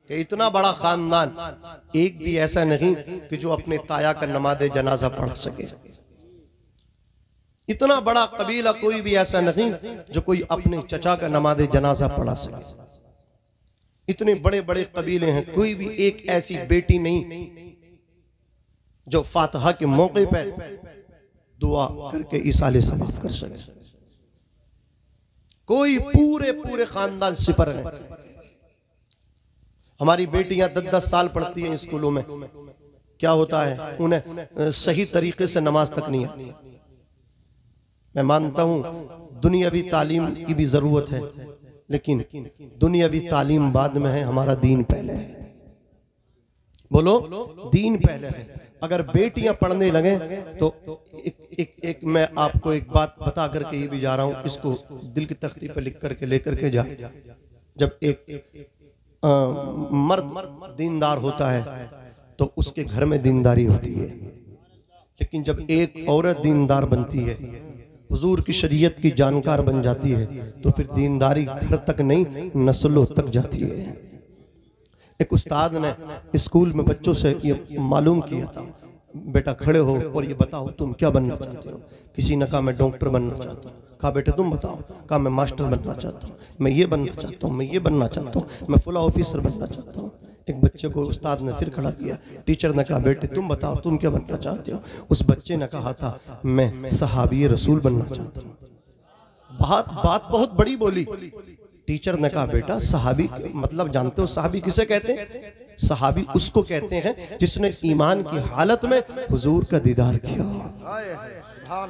कि इतना बड़ा खानदान, एक भी ऐसा नहीं कि जो अपने ताया का नमाज़े जनाजा पढ़ सके। इतना बड़ा कबीला कोई भी ऐसा नहीं जो कोई अपने चचा का नमाज़े जनाजा पढ़ा सके। इतने बड़े बड़े कबीले हैं, कोई भी एक ऐसी बेटी नहीं जो फातिहा के मौके पे दुआ करके इसाले सवाब कर सके। कोई पूरे पूरे खानदान सिफर है। हमारी बेटियां 10-10 साल पढ़ती हैं स्कूलों में, क्या होता है उन्हें सही तरीके से नमाज तक नहीं आती। मैं मानता हूं दुनियावी तालीम की भी जरूरत है, लेकिन दुनियावी तालीम बाद में है, हमारा दीन पहले है। बोलो, दीन पहले है। अगर बेटियां पढ़ने लगे तो एक मैं आपको एक बात बता करके ये भी जा रहा हूं, इसको दिल की तख्ती पर लिख करके लेकर के जाए। जब एक मर्द दीनदार होता है तो उसके घर में दीनदारी होती है, लेकिन जब एक औरत दीनदार बनती है, हुजूर की शरीयत की जानकार बन जाती है, तो फिर दीनदारी घर तक नहीं नस्लों तक जाती है। एक उस्ताद ने स्कूल में बच्चों से ये मालूम किया था, बेटा खड़े हो और ये बताओ तुम क्या बनना चाहते हो। किसी ने कहा मैं डॉक्टर बनना चाहता हूँ। कहा बेटे तुम बताओ। कहा मैं मास्टर बनना चाहता हूँ, मैं ये बनना चाहता हूँ, मैं ये बनना चाहता हूँ, मैं फुला ऑफिसर बनना चाहता हूँ। एक बच्चे को उस्ताद ने फिर खड़ा किया। टीचर ने कहा बेटे तुम बताओ तुम क्या बनना चाहते हो। उस बच्चे ने कहा था मैं सहाबी रसूल बनना चाहता हूँ। बात बहुत बड़ी बोली। टीचर ने कहा बेटा सहाबी मतलब जानते हो सहाबी किसे कहते हैं? सहाबी उसको कहते हैं जिसने ईमान की हालत में हुजूर का दीदार किया हो,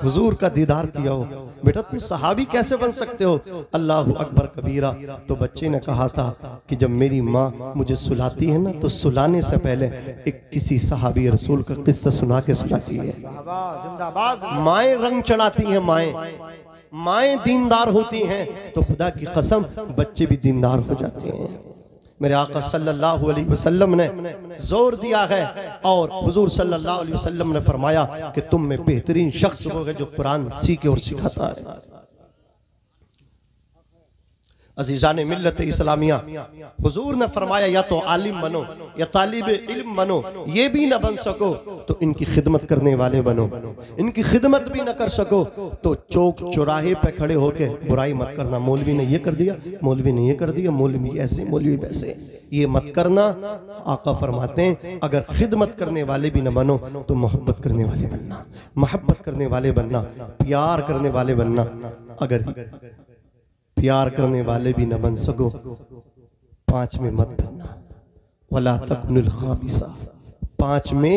हुजूर का दीदार किया हो। बेटा तुम सहाबी कैसे बन सकते हो? अल्लाहु अकबर कबीरा। तो बच्चे ने कहा था कि जब मेरी माँ मुझे सुलाती है ना, तो सुलाने से पहले एक किसी सहाबी रसूल का किस्सा सुना के सुलाती है। माएँ रंग चढ़ाती हैं, माएँ दीनदार होती हैं, तो खुदा की कसम बच्चे भी दीनदार हो जाते हैं। मेरे आका सल्लल्लाहु अलैहि वसल्लम ने जोर दिया है और हुजूर सल्लल्लाहु अलैहि वसल्लम ने फरमाया कि तुम में बेहतरीन शख्स वो है जो कुरान सीखे और सिखाता है। अजीजान मिल्लत इस्लामिया, हुजूर ने फरमाया या तो आलिम बनो या तालिब इल्म बनो, ये भी ना बन सको तो इनकी खिदमत करने वाले बनो। इनकी खिदमत भी ना कर सको तो चौक चौराहे पे खड़े होके बुराई मत करना, मौलवी ने ये कर दिया, मौलवी ने ये कर दिया, मौलवी ऐसे मौलवी वैसे, ये मत करना। आका फरमाते हैं अगर खिदमत करने वाले भी न बनो तो मोहब्बत करने वाले बनना, मोहब्बत करने वाले बनना, प्यार करने वाले बनना। अगर प्यार करने वाले भी न बन सको, पांच में मत बनना। वला तकुनुल खामिसा, पांचवे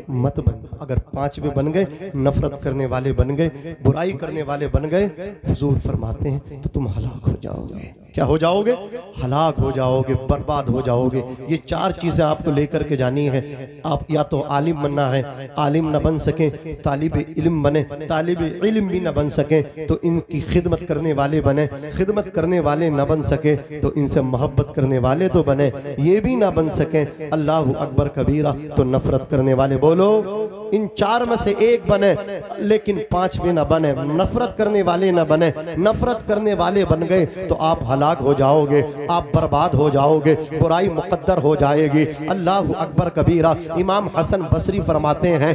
मत बनना। अगर पांचवे बन गए, नफरत करने वाले बन गए, बुराई करने वाले बन गए, हुजूर फरमाते हैं तो तुम हलाक हो जाओगे। क्या हो जाओगे? हलाक हो जाओगे, बर्बाद हो जाओगे। ये चार चीजें आपको लेकर के जानी है। आप या तो आलिम बनना है, आलिम न बन सके तालिब इल्म बने, तालिब इल्म भी न बन सके तो इनकी खिदमत करने वाले बने, खिदमत करने वाले न बन सके तो इनसे मोहब्बत करने वाले तो बने, ये भी ना बन सके अल्लाहु अकबर कबीरा तो नफरत करने वाले। बोलो इन चार में से एक बने, लेकिन पांचवे न बने। नफरत करने वाले न बने, नफरत करने वाले बन गए तो आप हलाक हो जाओगे, आप बर्बाद हो जाओगे, बुराई मुकद्दर हो जाएगी। अल्लाहु अकबर कबीरा। इमाम हसन बसरी फरमाते हैं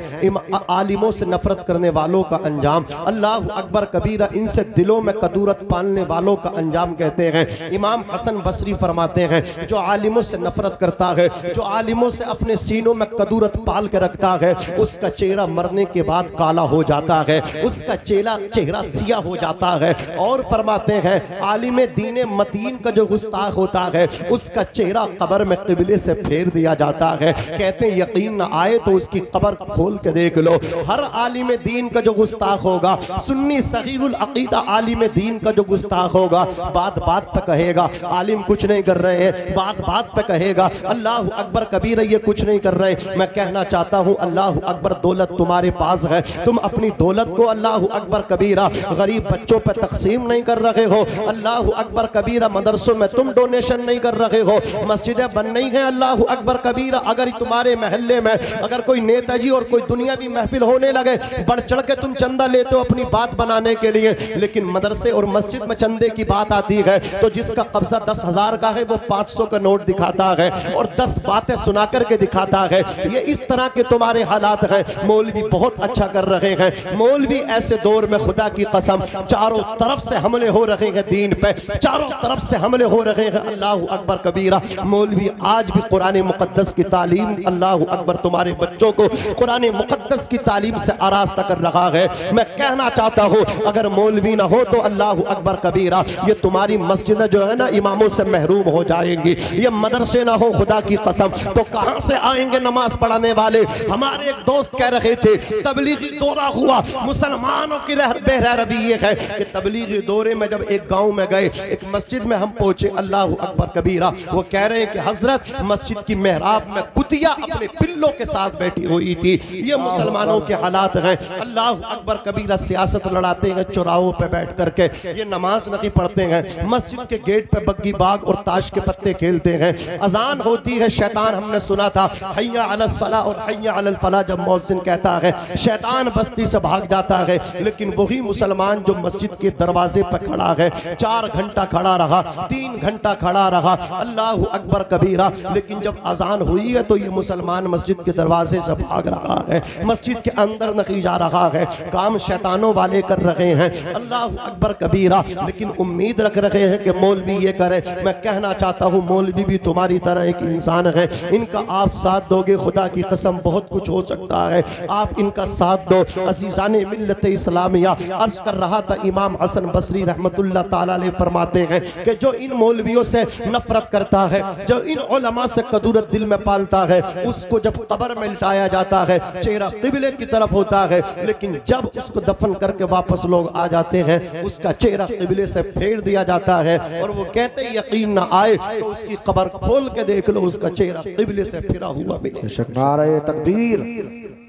आलिमों से नफरत करने वालों का अंजाम, अल्लाहु अकबर कबीरा, इनसे दिलों में कदूरत पालने वालों का अंजाम कहते हैं। इमाम हसन बसरी फरमाते हैं जो आलिमों से नफरत करता है, जो आलिमों से अपने सीनों में कदूरत पाल के रखता है, उसका चेहरा मरने के बाद काला हो जाता है, उसका चेहरा सियाह हो जाता है। और फरमाते हैं आलिम दीन मतीन का जो गुस्ताख होता है उसका चेहरा कब्र में किबले से फेर दिया जाता है। कहते हैं यकीन न आए तो उसकी कब्र खोल के देख लो। हर आलिम दीन का जो गुस्ताख होगा, सुन्नी सहीहुल अकीदा आलिम दीन का जो गुस्ताख होगा, बात बात पे कहेगा आलिम कुछ नहीं कर रहे हैं, बात बात पे कहेगा अल्लाह अकबर कबीर ये कुछ नहीं कर रहे। मैं कहना चाहता हूँ अल्लाह अकबर अकबर दौलत तुम्हारे पास है, तुम अपनी दौलत को अल्लाह अकबर कबीरा गरीब बच्चों पर तकसीम नहीं कर रहे हो, अल्लाह अकबर कबीरा मदरसों में तुम डोनेशन नहीं कर रहे हो, मस्जिदें बन नहीं है अल्लाह अकबर कबीरा। अगर तुम्हारे महल्ले में अगर कोई नेताजी और कोई दुनियावी महफिल होने लगे, बढ़ चढ़ के तुम चंदा लेते हो अपनी बात बनाने के लिए, लेकिन मदरसे और मस्जिद में चंदे की बात आती है तो जिसका कब्जा 10,000 का है वो 500 का नोट दिखाता है और 10 बातें सुना करके दिखाता है। ये इस तरह के तुम्हारे हालात हैं। मौलवी बहुत अच्छा कर रहे हैं, मौलवी ऐसे दौर में खुदा की कसम चारों तरफ से हमले हो रहे हैं दीन पे, चारों तरफ से हमले हो रहे हैं अल्लाह अकबर कबीरा। मौलवी आज भी कुरान मुकद्दस की तालीम, अल्लाह अकबर तुम्हारे बच्चों को कुरान मुकद्दस की तालीम से आरास्ता कर रहा है। मैं कहना चाहता हूँ अगर मौलवी ना हो तो अल्लाह अकबर कबीरा ये तुम्हारी मस्जिद जो है ना इमामों से महरूम हो जाएंगी। ये मदरसे ना हो खुदा की कसम तो कहां से आएंगे नमाज पढ़ाने वाले। हमारे एक दोस्त कह रहे थे तबलीगी दौरा हुआ, मुसलमानों की बेरहरवी ये है कि तबलीगी दौरे में जब एक गांव में गए, एक मस्जिद में हम पहुंचे, अल्लाह अकबर कबीरा वो कह रहे हैं कि हजरत मस्जिद की मेहराब में कुतिया अपने पिल्लों के साथ बैठी हुई थी। ये मुसलमानों के हालात हैं। अल्लाह अकबर कबीरा सियासत लड़ाते हैं चौराहों पे बैठ करके, ये नमाज नहीं पढ़ते हैं, मस्जिद के गेट पे बग्गी बाग और ताश के पत्ते खेलते हैं। अजान होती है, शैतान हमने सुना था हैया अलस सला और हैया अलल फला जब मौज़िन कहता है शैतान बस्ती से भाग जाता है, लेकिन वही मुसलमान जो मस्जिद के दरवाजे पर खड़ा है 4 घंटा खड़ा रहा, 3 घंटा खड़ा रहा, अल्लाह अकबर कबीरा। लेकिन जब अजान हुई है तो ये मुसलमान मस्जिद के दरवाजे से भाग रहा है, मस्जिद के अंदर नहीं जा रहा है, काम शैतानों वाले कर रहे हैं अल्लाह अकबर कबीरा। लेकिन उम्मीद रख रहे हैं कि मौलवी ये करे। मैं कहना चाहता हूँ मौलवी भी तुम्हारी तरह एक इंसान है, इनका आप साथ दोगे खुदा की कसम बहुत कुछ हो सकता है। आप इनका साथ दो। अज़ीज़ाने मिल्लत इस्लामिया अर्ज कर रहा था इमाम हसन बसरी रहमतुल्लाह ताला अलैह फरमाते हैं कि जो इन मौलवियों से नफरत करता है, जो इन उलमा से कदूरत दिल में पालता है, उसको जब कब्र में लिटाया जाता है चेहरा किबले की तरफ होता है, लेकिन जब उसको दफन करके वापस लोग आ जाते हैं उसका चेहरा किबले से फेर दिया जाता है और वो कहते यकीन ना आए तो उसकी कब्र खोल के देख लो उसका चेहरा किबले से फिरा हुआ मिले। नारे तकबीर,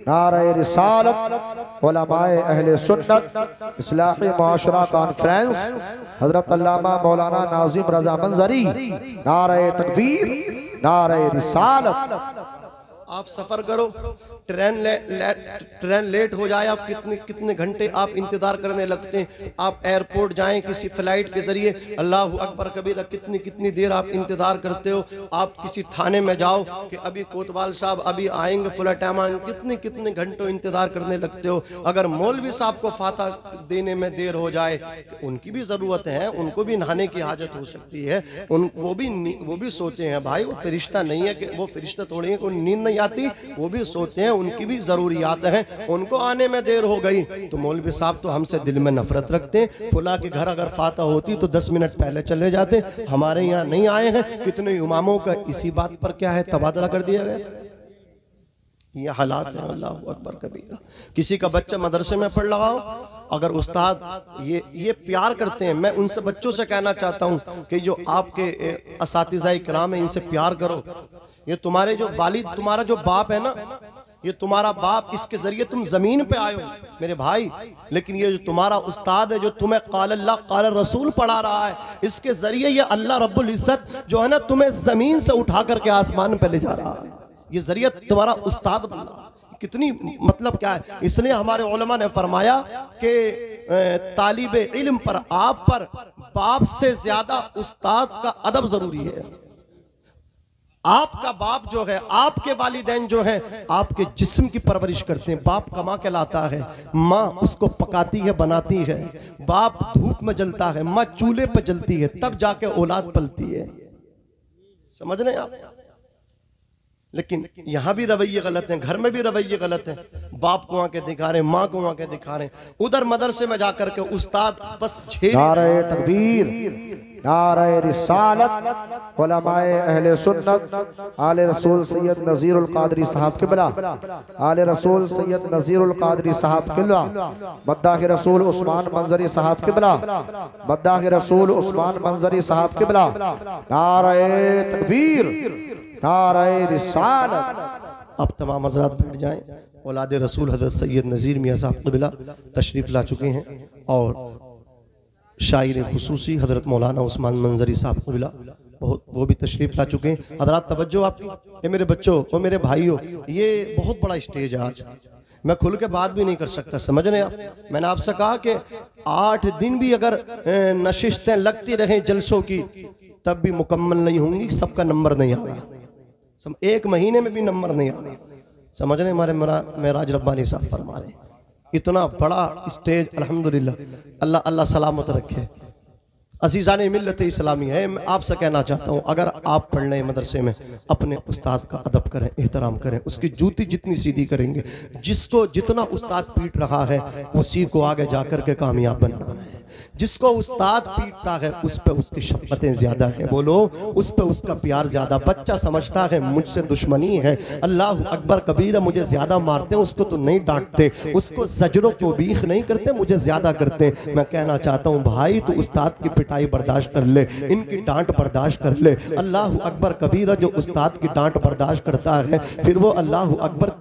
नारे रिसालत, उलमाए अहले सुन्नत इस्लाही माशरा कॉन्फ्रेंस हजरत अल्लामा मौलाना नाजिम रजा मंजरी, नारे तकबीर, नारे रिसालत। आप सफर करो, ट्रेन लेट हो जाए, आप कितने घंटे आप इंतजार करने लगते हैं। आप एयरपोर्ट जाएं किसी फ्लाइट के जरिए, अल्लाह अकबर कबीरा कितनी देर आप इंतजार करते हो। आप किसी थाने में जाओ कि अभी कोतवाल साहब अभी आएंगे फुला टाइम आएंगे, कितने घंटों इंतजार करने लगते हो। अगर मौलवी साहब को फाता देने में देर हो जाए, उनकी भी ज़रूरत है, उनको भी नहाने की हाजत हो सकती है, वो भी सोते हैं भाई, वो फरिश्ता नहीं है कि वो फरिश्ता थोड़ी है कि नींद नहीं आती, वो भी सोते हैं, उनकी भी जरूरियात हैं, उनको आने में देर हो गई। तो मौलवी साहब तो हमसे दिल में नफरत रखते हैं। फुला के घर अगर फाता होती तो 10 मिनट पहले चले जाते, हमारे यहाँ नहीं आए हैं। कितने इमामों का इसी बात पर क्या है तबादला कर दिया गया। ये हालात है अल्लाह अकबर कबीरा। किसी का बच्चा मदरसे में पढ़ रहा हो, अगर उस्ताद ये प्यार करते हैं, मैं उनसे बच्चों से कहना चाहता हूँ कि जो आपके असातिज़ा इकराम है इनसे प्यार करो। ये तुम्हारे जो वालिद, तुम्हारा जो बाप है ना, ये तुम्हारा बाप, इसके जरिए तुम जमीन पे आए हो मेरे भाई। लेकिन ये जो तुम्हारा उस्ताद है जो तुम्हें क़ाल अल्लाह क़ाल रसूल पढ़ा रहा है, इसके जरिए ये अल्लाह रब्बुल इज़्ज़त जो है ना तुम्हें जमीन से उठा करके आसमान पे ले जा रहा है। ये जरिए तुम्हारा उस्ताद बन रहा है। कितनी मतलब क्या है। इसलिए हमारे उलमा ने फरमाया कि तालिब इल्म पर, आप पर बाप से ज्यादा उस्ताद का अदब जरूरी है। आपका बाप जो है, आपके वालिदैन जो है आपके जिस्म की परवरिश करते हैं। बाप कमा के लाता है, माँ उसको पकाती है, बनाती है। बाप धूप में जलता है, माँ चूल्हे पर जलती है, तब जाके औलाद पलती है। समझ रहे आप। लेकिन यहाँ भी रवैये गलत हैं, घर में भी रवैये गलत हैं। बाप को आके दिखा रहे, माँ को आके दिखा रहे, उधर मदरसे में जाकर के उस्ताद बस झेल। नारे तकबीर, नारे रिसालत, उलमाए अहले सुन्नत आले रसूल सैयद नज़ीरुल क़ादरी साहब क़िबला, आले रसूल सैयद नज़ीरुल क़ादरी साहब क़िबला, मद्दाह रसूल उस्मान मंजरी साहब क़िबला, मद्दाह रसूल उस्मान मंजरी साहब क़िबला। नारे तकबीर, नारे रिसालत, आप तमाम हजरात बैठ जाएं। औलाद रसूल हज़रत सैयद नज़ीर मियाँ साहब क़िबला तशरीफ़ ला चुके हैं और शायर खुसूसी हज़रत मौलाना उस्मान मंजरी साहब क़िबला बहुत वो भी तशरीफ़ ला चुके हैं। हजरात तवज्जो आपकी, ये मेरे बच्चों और मेरे भाइयों, ये बहुत बड़ा स्टेज है आज, मैं खुल के बात भी नहीं कर सकता, समझ रहे आप। मैंने आपसे कहा कि 8 दिन भी अगर नशिस्तें लगती रहें जलसों की तब भी मुकम्मल नहीं होंगी, सबका नंबर नहीं आएगा, 1 महीने में भी नंबर नहीं आएगा, समझ रहे। हमारे मेराज रब्बानी साहब फरमा रहे इतना बड़ा स्टेज, अल्हम्दुलिल्लाह, अल्लाह अल्लाह सलामत रखे। अज़ीज़ाने मिल्लत इस्लामी है, मैं आपसे कहना चाहता हूँ, अगर आप पढ़ने मदरसे में अपने उस्ताद का अदब करें, एहतराम करें, उसकी जूती जितनी सीधी करेंगे, जिसको जितना उस्ताद पीट रहा है उसी को आगे जाकर के कामयाब बनना है। जिसको उस्ताद पीटता है उस पे उसकी शफ़क़तें ज़्यादा है, बोलो उस पे उसका प्यार ज़्यादा। बच्चा समझता है मुझसे दुश्मनी है, अल्लाह अकबर कबीरा, मुझे ज़्यादा मारते हैं, उसको तो नहीं डांटते, उसको ज़जरो तौबीख नहीं करते, मुझे ज़्यादा करते। मैं कहना चाहता हूँ भाई, तू उस्ताद की पिटाई बर्दाश्त कर ले, इनकी डांट बर्दाश्त कर ले। अल्लाह अकबर कबीरा, जो उस्ताद की डांट बर्दाश्त करता है फिर वो अल्लाह अकबर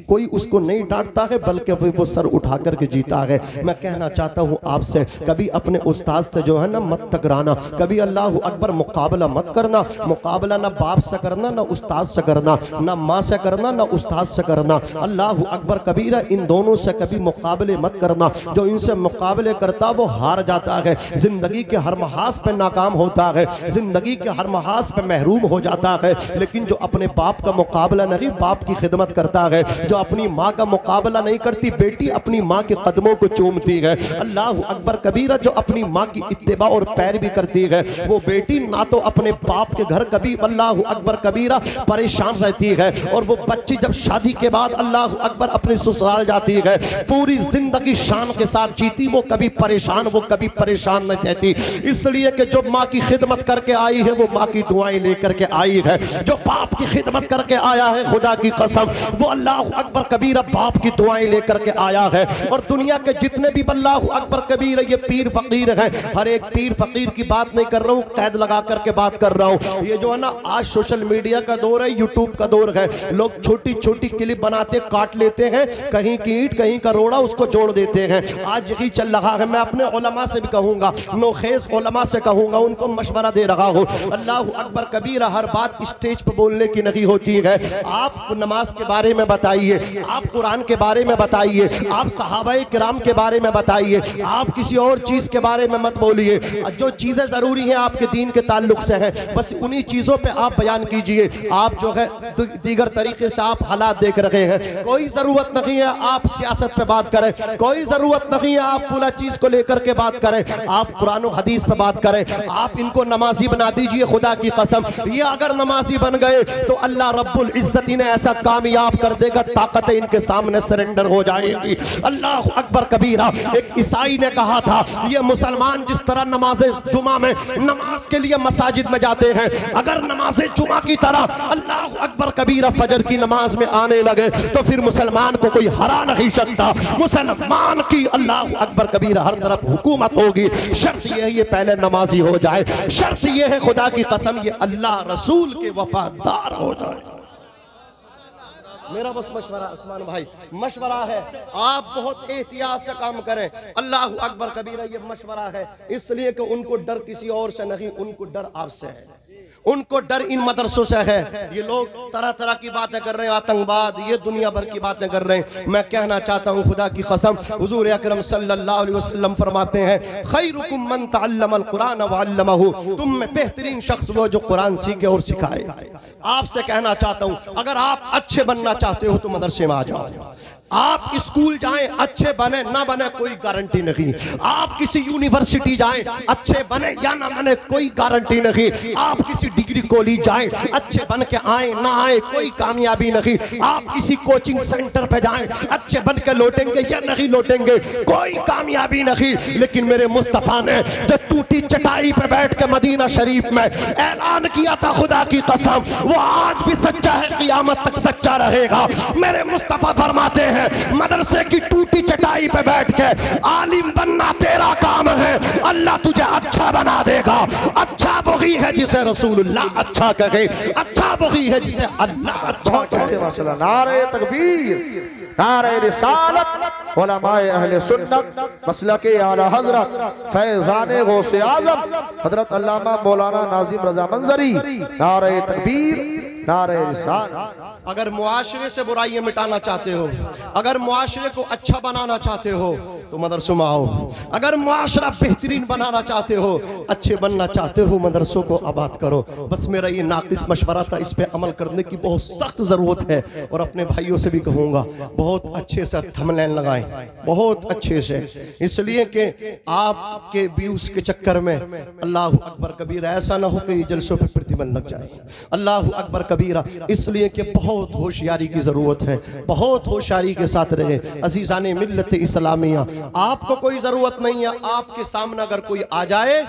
कोई उसको नहीं डांटता है, बल्कि वो सर उठा करके जीता है। मैं कहना चाहता हूँ आपसे, कभी अपने उस्ताद से जो है ना मत टकराना, कभी अल्लाह अकबर मुकाबला मत करना। मुकाबला ना बाप से करना, ना उस्ताद से करना, ना माँ से करना, ना उस्ताद से करना। अल्लाह अकबर कबीरा, इन दोनों से कभी मुकाबले मत करना। जो इनसे मुकाबले करता वो हार जाता है, जिंदगी के हर महाज पे नाकाम होता है, जिंदगी के हर महाज पे महरूम हो जाता है। लेकिन जो अपने बाप का मुकाबला नहीं, बाप की खिदमत करता है, जो अपनी माँ का मुकाबला नहीं करती, बेटी अपनी माँ के कदमों को चूमती है। अल्लाह अकबर कबीरा, जो अपनी माँ की इत्तिबा और पैर भी करती है, वो बेटी ना तो अपने बाप के घर कभी अल्लाह अकबर कबीरा परेशान रहती है, और वो बच्ची जब शादी के बाद अल्लाह अकबर अपने ससुराल जाती है, पूरी जिंदगी शान के साथ जीती, वो कभी परेशान नहीं रहती। इसलिए कि जो माँ की खिदमत करके आई है वो माँ की दुआएं लेकर के आई है, जो बाप की खिदमत करके आया है खुदा की कसम वो अल्लाह अकबर कबीरा बाप की दुआएं लेकर के आया है। और दुनिया के जितने भी अल्लाह अकबर कबीरा ये पीर फकीर है, हर एक पीर फकीर की बात नहीं कर रहा हूँ, कैद लगा करके बात कर रहा हूँ। ये जो है ना आज सोशल मीडिया का दौर है, यूट्यूब का दौर है, लोग छोटी छोटी क्लिप बनाते काट लेते हैं, कहीं की ईंट कहीं का रोड़ा उसको जोड़ देते हैं। आज यही चल रहा है। मैं अपने उलमा से भी कहूंगा, नौखेज उलमा से कहूंगा, उनको मशवरा दे रहा हूँ, अल्लाह अकबर कबीरा हर बात स्टेज पर बोलने की नहीं होती है। आप नमाज के बारे में बताइए, आप कुरान के बारे में बताइए, आप सहाबाए किराम के बारे में बताइए, आप किसी और चीज के बारे में मत बोलिए। जो चीजें जरूरी हैं आपके दीन के ताल्लुक से हैं, बस उन्हीं चीजों पे आप बयान कीजिए। आप जो है दीगर तरीके से आप हालात देख रहे हैं, कोई जरूरत नहीं है आप सियासत पे बात करें, कोई जरूरत नहीं है आप फुला चीज को लेकर के बात करें, आप कुरान और हदीस पे बात करें। आप इनको नमाजी बना दीजिए, खुदा की कसम ये अगर नमाजी बन गए तो अल्लाह रब्बुल इज्जत इन्हें ऐसा कामयाब कर देगा, ताकतें इनके सामने सरेंडर हो जाएगी। अल्लाह अकबर कबीरा। एक ईसाई ने कहा था, ये मुसलमान जिस तरह नमाज़े जुमा में नमाज के लिए मसाजिद में जाते हैं, अगर नमाज़े जुमा की तरह अल्लाह अकबर कबीरा फजर की नमाज में आने लगे तो फिर मुसलमान को कोई हरा नहीं सकता। मुसलमान की अल्लाह अकबर कबीरा हर तरफ हुकूमत होगी, शर्त ये है ये पहले नमाजी हो जाए, शर्त ये है खुदा की कसम ये अल्लाह रसूल के वफादार हो जाए। मेरा बस मशवरा उस्मान भाई, मशवरा है, आप बहुत एहतियात से काम करें। अल्लाह अकबर कबीरा ये मशवरा है, इसलिए कि उनको डर किसी और से नहीं, उनको डर आपसे है, उनको डर इन मदरसों से है। ये लोग तरह तरह की बातें कर रहे हैं, आतंकवाद, ये दुनिया भर की बातें कर रहे हैं। मैं कहना चाहता हूँ खुदा की कसम, हुजूर अकरम सल्लल्लाहु अलैहि वसल्लम फरमाते हैं, खैरुकुम मन तअल्लमल कुरान व अल्लमहु, तुम में बेहतरीन शख्स वो जो कुरान सीखे और सिखाए। आपसे कहना चाहता हूँ, अगर आप अच्छे बनना चाहते हो तो मदरसे में आ जाओ। आप स्कूल जाएं, अच्छे बने ना बने कोई गारंटी नहीं। आप किसी यूनिवर्सिटी जाएं, अच्छे बने या ना बने कोई गारंटी नहीं। आप किसी डिग्री कॉलेज जाएं, अच्छे बन के आए ना आए कोई कामयाबी नहीं। आप किसी कोचिंग सेंटर पे जाएं, अच्छे बन के लौटेंगे या नहीं लौटेंगे कोई कामयाबी नहीं। लेकिन मेरे मुस्तफा ने जो टूटी चटाई पे बैठ के मदीना शरीफ में ऐलान किया था, खुदा की कसम वो आज भी सच्चा है, क़यामत तक सच्चा रहेगा। मेरे मुस्तफा फरमाते हैं, है। मदरसे की टूटी चटाई पे बैठ के आलिम बनना तेरा काम है, अल्लाह तुझे अच्छा बना देगा। अच्छा वही है जिसे रसूलुल्लाह अच्छा कहे, अच्छा वही है जिसे अल्लाह अच्छा कहे। माशाल्लाह, नारे तकबीर, नारे रिसालत, उलमाए अहले सुन्नत, मसलके आला हजरत फैज़ाने गौसे आज़म हजरत अल्लामा मौलाना नाज़िम रज़ा मंजरी, नारे तकबीर, नारे रिसालत। अगर मुआशरे से बुराइयां मिटाना चाहते हो, अगर मुआशरे को अच्छा बनाना चाहते हो तो मदरसों में आओ। अगर मुआशरा बेहतरीन बनाना चाहते हो, अच्छे बनना चाहते हो, मदरसों को आबाद करो। बस मेरा ये नाकिस मशवरा था, इस पे अमल करने की बहुत सख्त ज़रूरत है। और अपने भाइयों से भी कहूँगा बहुत अच्छे से थंबनेल लगाएं, बहुत अच्छे से, इसलिए कि आपके व्यूज़ के चक्कर में अल्लाह अकबर कबीरा ऐसा ना हो कि ये जलसों पर प्रतिबंध लग जाए। अल्लाह अकबर कबीरा, इसलिए कि बहुत होशियारी की ज़रूरत है, बहुत होशियारी के साथ रहे। अज़ीज़ाने मिल्लत इस्लामिया, आपको कोई ज़रूरत नहीं है, आपके सामने अगर कोई आ जाए,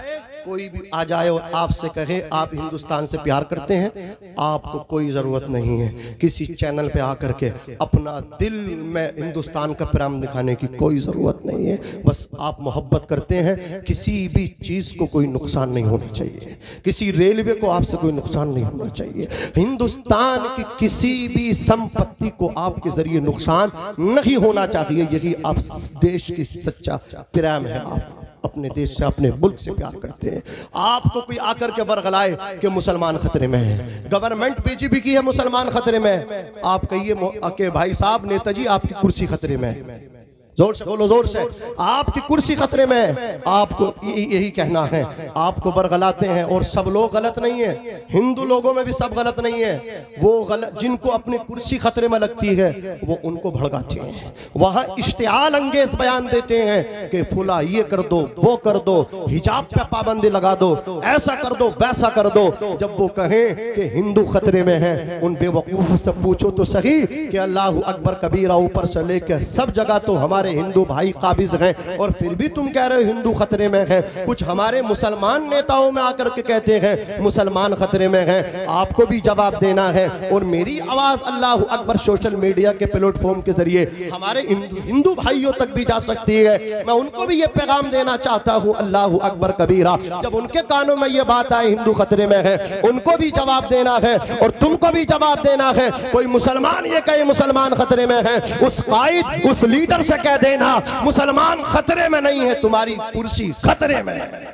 कोई भी आ जाए और आपसे कहे आप हिंदुस्तान से प्यार करते हैं, आपको कोई ज़रूरत नहीं है किसी चैनल पे आकर के अपना दिल में हिंदुस्तान का प्रेम दिखाने की, कोई ज़रूरत नहीं है। बस आप मोहब्बत करते हैं, किसी भी चीज़ को कोई नुकसान नहीं होना चाहिए, किसी रेलवे को आपसे कोई नुकसान नहीं होना चाहिए, हिंदुस्तान की किसी भी संपत्ति को आपके ज़रिए नुकसान नहीं होना चाहिए। यही आप देश की सच्चा प्रेम है, आप अपने देश से, अपने मुल्क से प्यार करते हैं। आपको कोई आकर के बरगलाए कि मुसलमान खतरे में है, गवर्नमेंट बीजेपी की है, मुसलमान खतरे में है, आप कहिए कि भाई साहब नेताजी आपकी कुर्सी खतरे में है। जोर से बोलो, जोर से, आपकी कुर्सी खतरे में है। आपको यही कहना है, आपको बरगलाते हैं। और सब लोग गलत नहीं है, हिंदू लोगों में भी सब गलत नहीं है। वो गलत जिनको अपनी कुर्सी खतरे में लगती है वो उनको भड़काते हैं, वहां इश्तिआल अंगेज बयान देते हैं कि फुला ये कर दो, वो कर दो, हिजाब पे पाबंदी लगा दो, ऐसा कर दो, वैसा कर दो। जब वो कहें कि हिंदू खतरे में है, उन बेवकूफ से पूछो तो सही कि अल्लाह अकबर कबीरा ऊपर से लेकर सब जगह तो हमारे हिंदू भाई काबिज हैं, और फिर भी तुम कह रहे हो हिंदू खतरे में है। कुछ हमारे मुसलमान नेताओं में आकर के कहते हैं मुसलमान खतरे में है। आपको भी जवाब देना है। और मेरी आवाज अल्लाह अकबर सोशल मीडिया के प्लेटफॉर्म के जरिए हमारे हिंदू भाइयों तक भी जा सकती है। मैं उनको भी ये पैगाम देना चाहता हूँ, अल्लाह अकबर कबीरा, जब उनके कानों में ये बात आए हिंदू खतरे में है, उनको भी जवाब देना है और तुमको भी जवाब देना है। कोई मुसलमान ये कहे मुसलमान खतरे में है, उस कायद, उस लीडर से कह देना मुसलमान खतरे में नहीं है, तुम्हारी कुर्सी खतरे में है।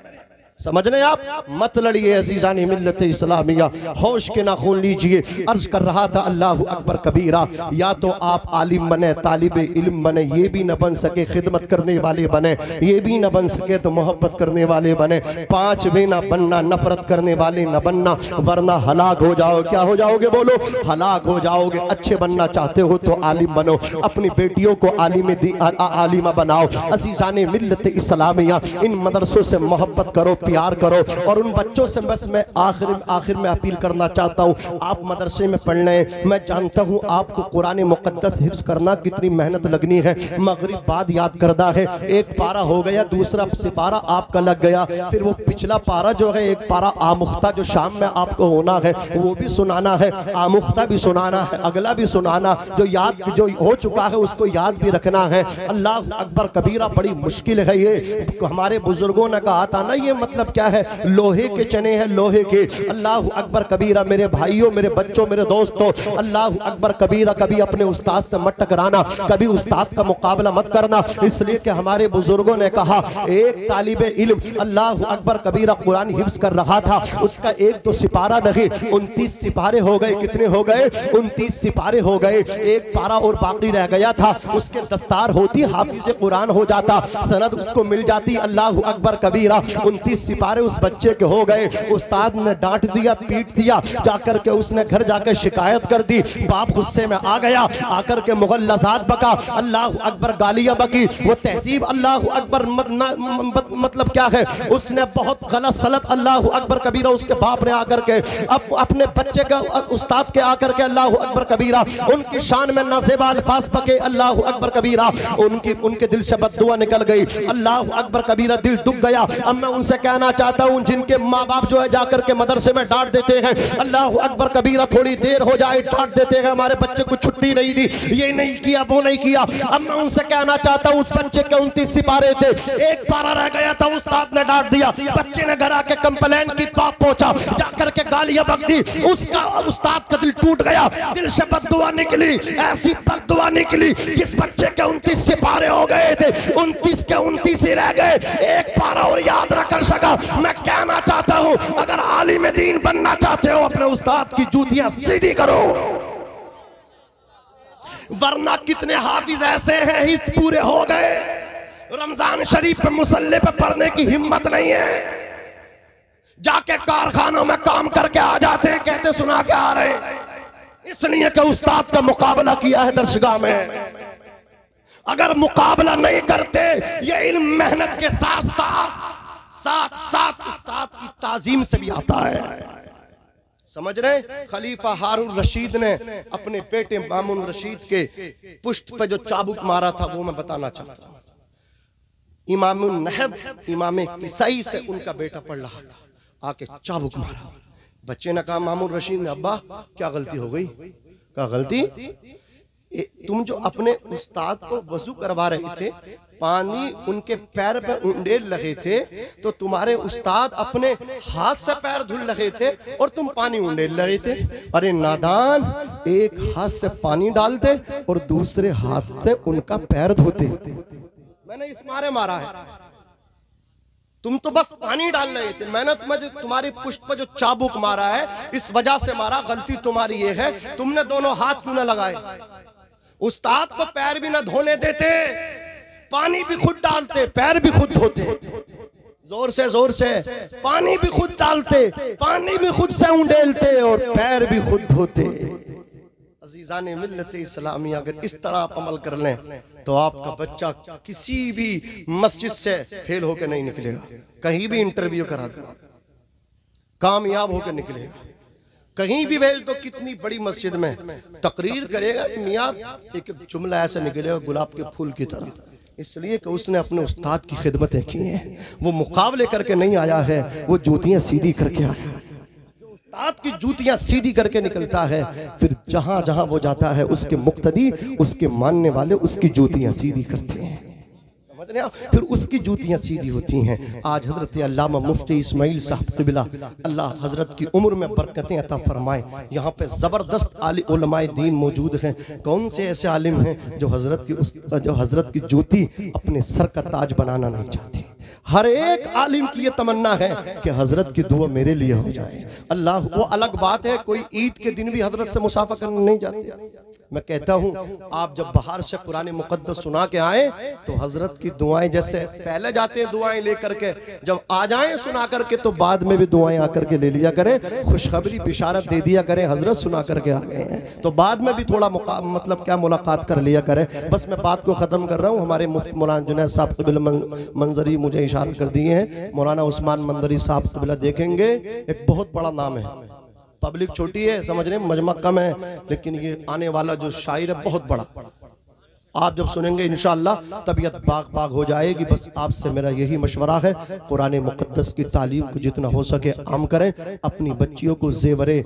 समझ रहे आप? मत लड़िए अज़ीज़ानी मिल्लत इस्लामिया, होश के नाखून लीजिए। अर्ज कर रहा था अल्लाह अकबर कबीरा, या तो आप आलिम बने, तालिबे इल्म बने, ये भी न बन सके खिदमत करने वाले बने, ये भी न बन सके तो मोहब्बत करने वाले बने। पांचवें न बनना, नफरत करने वाले न बनना, वरना हलाक हो जाओ। क्या हो जाओगे? बोलो, हलाक हो जाओगे। अच्छे बनना चाहते हो तो आलिम बनो, अपनी बेटियों को आलिमा बनाओ। अज़ीज़ाने मिल्लत इस्लामिया, इन मदरसों से मोहब्बत करो, प्यार करो। और उन बच्चों से बस मैं आखिर में अपील करना चाहता हूँ, आप मदरसे में पढ़ लें। मैं जानता हूँ आपको कुरान मुक़द्दस हिफ्ज़ करना कितनी मेहनत लगनी है, मगरिब बाद याद करना है। एक पारा हो गया, दूसरा सिपारा आपका लग गया, फिर वो पिछला पारा जो है, एक पारा आमुख्ता जो शाम में आपको होना है वो भी सुनाना है, आमुख्ता भी सुनाना है, अगला भी सुनाना, जो हो चुका है उसको याद भी रखना है। अल्लाह अकबर कबीरा बड़ी मुश्किल है ये। हमारे बुजुर्गों ने कहा था ना, ये मतलब क्या है, लोहे के चने हैं, लोहे के। अल्लाह अकबर कबीरा, मेरे भाइयों, मेरे बच्चों, मेरे दोस्तों, अल्लाह अकबर कबीरा, कभी अपने उस्ताद से मत टकराना, कभी उस्ताद का मुकाबला मत करना। इसलिए कि हमारे बुजुर्गों ने कहा, एक तालिबे इल्म अल्लाह अकबर कबीरा कुरान हिफ्ज़ कर रहा था, उसका एक तो सिपारा नहीं 29 सिपारे हो गए। कितने हो गए? 29 सिपारे हो गए। एक पारा और बाकी रह गया था, उसके दस्तार होती, हाफिज़ कुरान हो जाता, सनद उसको मिल जाती। अल्लाह अकबर कबीरा 29 सिपारे उस बच्चे के हो गए। उस्ताद ने डांट दिया, पीट दिया, जाकर के उसने घर जाकर शिकायत कर दी। बाप गुस्से में आ गया, आकर के मुगल्लज़ात बका, अल्लाह अकबर गालियां बकी। वो तहजीब अल्लाह अकबर मतलब क्या है, उसने बहुत गलत सलत अल्लाह अकबर कबीरा, उसके बाप ने आकर के अपने बच्चे का उस्ताद के आकर के अल्लाह अकबर कबीरा उनकी शान में नाज़ेबा अल्फाज बके। अल्लाह अकबर कबीरा उनके दिल से बद्दुआ निकल गई। अल्लाह अकबर कबीरा दिल दुख गया। अब मैं उनसे कहना चाहता हूँ, जिनके माँ बाप जो है जाकर के मदरसे में डांट देते हैं, अल्लाह अकबर कबीरा, थोड़ी देर हो जाए डांट देते हैं, हमारे बच्चे को छुट्टी नहीं दी, ये नहीं किया, वो नहीं किया। अब मैं उनसे कहना चाहता हूँ, उस बच्चे के 29 सिपारे थे, एक पारा रह गया था, उस्ताद ने डांट दिया, बच्चे ने घर आके कंप्लेन की, बाप पहुंचा, जाकर के गालियां बक दी, उसका उस्ताद का दिल टूट गया, दिल से बद्दुआ निकली, ऐसी बद्दुआ निकली, जिस बच्चे के 29 सिपारे हो गए थे 29 के 29 ही रह गए, एक पारा और याद न कर सका। मैं कहना चाहता हूं, अगर आलिम दीन बनना चाहते हो, अपने उस्ताद की जूतियां सीधी करो, वरना कितने हाफिज ऐसे हैं हिस पूरे हो गए, रमजान शरीफ पे मुसल्ले पे पढ़ने की हिम्मत नहीं है, जाके कारखानों में काम करके आ जाते हैं, कहते सुना के आ रहे हैं, इसलिए कि उस्ताद का मुकाबला किया है दरसगाह में। अगर मुकाबला नहीं करते, ये इल्म मेहनत के साथ साथ उस्ताद की ताजीम से भी आता है। समझ रहे? खलीफा हारून रशीद ने अपने बेटे मामून रशीद के पुष्ट पे जो चाबुक मारा था, वो मैं बताना चाहता हूं। इमामुन नहब इमाम किसाई से उनका बेटा पढ़ रहा था, आके चाबुक मारा। बच्चे ने कहा, मामून रशीद ने, अब्बा क्या गलती हो गई? क्या गलती? तुम जो अपने उस्ताद को वजू करवा रहे थे, पानी उनके पैर पे उंडेल लगे थे, तो तुम्हारे उस्ताद अपने हाथ से पैर धुल लगे थे और तुम पानी उंडेल लगे थे। अरे नादान, एक हाथ से पानी डालते और दूसरे हाथ से उनका पैर धोते। मैंने इस मारे मारा है, तुम तो बस पानी डाल रहे थे, मैंने तुम्हारी पुष्ट पर जो चाबुक मारा है इस वजह से मारा। गलती तुम्हारी ये है, तुमने दोनों हाथ क्यों न लगाए? उस्ताद को पैर भी न धोने देते, पानी भी खुद डालते, पैर भी खुद धोते, जोर से पानी भी खुद डालते, पानी भी खुद से उंडेलते और पैर भी खुद धोते। अजीजाने मिल्लत इस्लामी, अगर इस तरह आप अमल कर लें तो आपका बच्चा किसी भी मस्जिद से फेल होकर नहीं निकलेगा, कहीं भी इंटरव्यू करा दो कामयाब होकर निकलेगा। कहीं भी भेज दो, कितनी बड़ी मस्जिद में तकरीर करेगा, मियां एक जुमला ऐसा निकलेगा गुलाब के फूल की तरह, इसलिए कि उसने अपने उस्ताद की खिदमतें की हैं। वो मुकाबले करके नहीं आया है, वो जूतियां सीधी करके आया है। उस्ताद की जूतियां सीधी करके निकलता है, फिर जहां जहां वो जाता है उसके मुक्तदी, उसके मानने वाले उसकी जूतियां सीधी करते हैं, फिर उसकी जूतियां सीधी होती हैं। आज हजरत अल्लामा मुफ्ती इस्माइल साहब क़िबला, अल्लाह हजरत की उम्र में बरकतें अता फरमाए, यहाँ पे ज़बरदस्त उलमाए दीन मौजूद हैं। कौन से ऐसे आलिम हैं जो हजरत की जूती अपने सर का ताज बनाना नहीं चाहते? हर एक आलिम की ये तमन्ना है कि हजरत की दुआ मेरे लिए हो जाए। अल्लाह, वो अलग बात है, कोई ईद के दिन भी हजरत से मुसाफा करने नहीं जाते। मैं कहता हूँ, आप जब बाहर से कुरान मुक़द्दस सुना के आए तो हजरत की दुआएं, जैसे पहले जाते हैं दुआएं लेकर के, जब आ जाएं सुना करके तो बाद में भी दुआएं आकर के ले लिया करें, खुशखबरी बिशारत दे दिया करें, हजरत सुना करके आ गए हैं, तो बाद में भी थोड़ा मतलब क्या मुलाकात कर लिया करें। बस मैं बात को ख़त्म कर रहा हूँ। हमारे मुफ्ती मौलाना जुनैद साहब क़िबला मंजरी मुझे इशारा कर दिए हैं, मौलाना उस्मान मंदरी साहब क़िबला देखेंगे, एक बहुत बड़ा नाम है, पब्लिक छोटी है, समझ रहे हैं, मजमा कम है, लेकिन ये आने वाला जो शायर है बहुत बड़ा। आप जब सुनेंगे इंशाअल्लाह तबीयत बाग बाग हो जाएगी। बस आपसे मेरा यही मशवरा है, कुरान मुक़द्दस की तालीम को जितना हो सके आम करें, अपनी बच्चियों को ज़ेवरे